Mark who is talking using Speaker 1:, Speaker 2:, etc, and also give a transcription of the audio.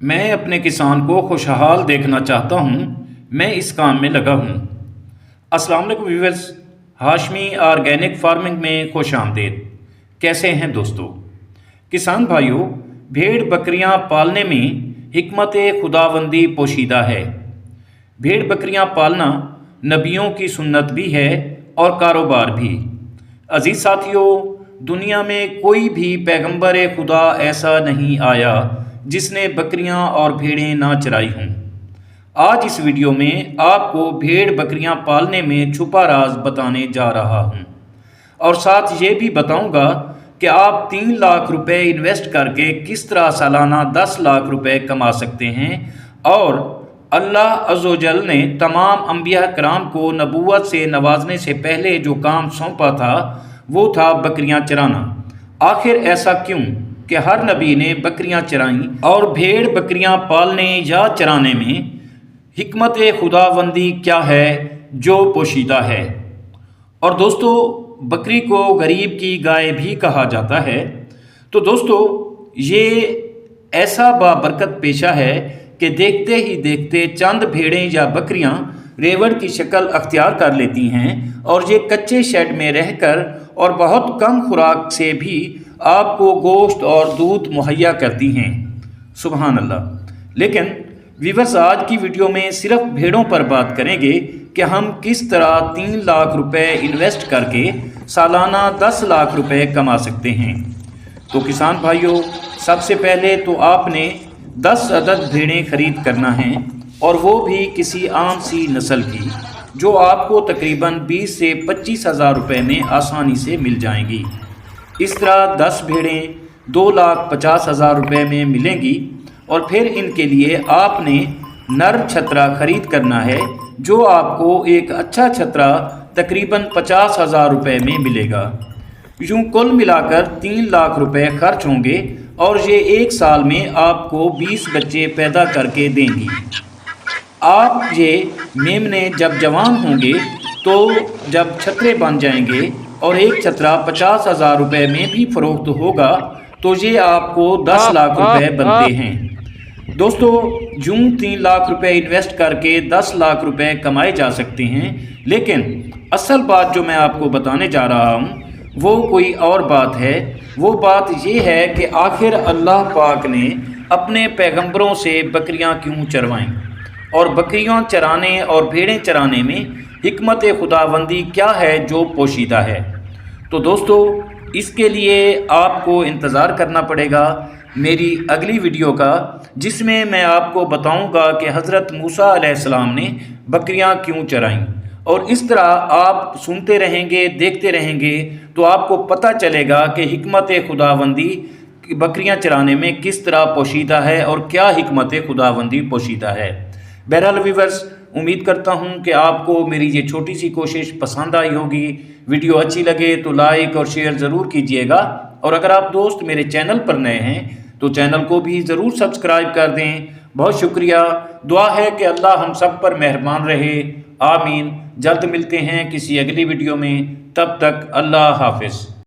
Speaker 1: میں اپنے کسان کو خوشحال دیکھنا چاہتا ہوں۔ میں اس کام میں لگا ہوں۔ السلام علیکم ویورز، ہاشمی آرگینک فارمنگ میں خوش آمدید۔ کیسے ہیں دوستو؟ کسان بھائیوں، بھیڑ بکریاں پالنے میں حکمت خداوندی پوشیدہ ہے۔ بھیڑ بکریاں پالنا نبیوں کی سنت بھی ہے اور کاروبار بھی۔ عزیز ساتھیوں، دنیا میں کوئی بھی پیغمبر خدا ایسا نہیں آیا جس نے بکریاں اور بھیڑیں نہ چرائی ہوں۔ آج اس ویڈیو میں آپ کو بھیڑ بکریاں پالنے میں چھپا راز بتانے جا رہا ہوں، اور ساتھ یہ بھی بتاؤں گا کہ آپ 3 لاکھ روپے انویسٹ کر کے کس طرح سالانہ 10 لاکھ روپے کما سکتے ہیں۔ اور اللہ عز و جل نے تمام انبیاء کرام کو نبوت سے نوازنے سے پہلے جو کام سونپا تھا وہ تھا بکریاں چرانا۔ آخر ایسا کیوں کہ ہر نبی نے بکریاں چرائیں؟ اور بھیڑ بکریاں پالنے یا چرانے میں حکمت خداوندی کیا ہے جو پوشیدہ ہے؟ اور دوستو، بکری کو غریب کی گائے بھی کہا جاتا ہے۔ تو دوستو، یہ ایسا بابرکت پیشہ ہے کہ دیکھتے ہی دیکھتے چند بھیڑیں یا بکریاں ریوڑ کی شکل اختیار کر لیتی ہیں، اور یہ کچے شیڈ میں رہ کر اور بہت کم خوراک سے بھی آپ کو گوشت اور دودھ مہیا کرتی ہیں۔ سبحان اللہ۔ لیکن ویورز، آج کی ویڈیو میں صرف بھیڑوں پر بات کریں گے کہ ہم کس طرح 3 لاکھ روپے انویسٹ کر کے سالانہ 10 لاکھ روپے کما سکتے ہیں۔ تو کسان بھائیوں، سب سے پہلے تو آپ نے 10 عدد بھیڑیں خرید کرنا ہے، اور وہ بھی کسی عام سی نسل کی، جو آپ کو تقریباً 20 سے 25 ہزار روپے میں آسانی سے مل جائیں گی۔ اس طرح 10 بھیڑیں 2,50,000 روپے میں ملیں گی، اور پھر ان کے لیے آپ نے نر چھترا خرید کرنا ہے، جو آپ کو ایک اچھا چھترا تقریباً 50,000 روپے میں ملے گا۔ یوں کل ملا کر 3 لاکھ روپے خرچ ہوں گے، اور یہ 1 سال میں آپ کو 20 بچے پیدا کر کے دیں گی۔ آپ یہ میمنے جب جوان ہوں گے تو جب چھترے بن جائیں گے اور ایک چھترا 50,000 روپے میں بھی فروخت ہوگا تو یہ آپ کو 10 لاکھ روپے بنتے ہیں۔ دوستو، یوں 3 لاکھ روپے انویسٹ کر کے 10 لاکھ روپے کمائے جا سکتے ہیں، لیکن اصل بات جو میں آپ کو بتانے جا رہا ہوں وہ کوئی اور بات ہے۔ وہ بات یہ ہے کہ آخر اللہ پاک نے اپنے پیغمبروں سے بکریاں کیوں چروائیں، اور بکریاں چرانے اور بھیڑیں چرانے میں حکمت خداوندی کیا ہے جو پوشیدہ ہے۔ تو دوستو، اس کے لیے آپ کو انتظار کرنا پڑے گا میری اگلی ویڈیو کا، جس میں میں آپ کو بتاؤں گا کہ حضرت موسیٰ علیہ السلام نے بکریاں کیوں چرائیں۔ اور اس طرح آپ سنتے رہیں گے، دیکھتے رہیں گے، تو آپ کو پتہ چلے گا کہ حکمت خداوندی بکریاں چرانے میں کس طرح پوشیدہ ہے اور کیا حکمت خداوندی پوشیدہ ہے۔ بہرحال ویورز، امید کرتا ہوں کہ آپ کو میری یہ چھوٹی سی کوشش پسند آئی ہوگی۔ ویڈیو اچھی لگے تو لائک اور شیئر ضرور کیجیے گا، اور اگر آپ دوست میرے چینل پر نئے ہیں تو چینل کو بھی ضرور سبسکرائب کر دیں۔ بہت شکریہ۔ دعا ہے کہ اللہ ہم سب پر مہربان رہے۔ آمین۔ جلد ملتے ہیں کسی اگلی ویڈیو میں، تب تک اللہ حافظ۔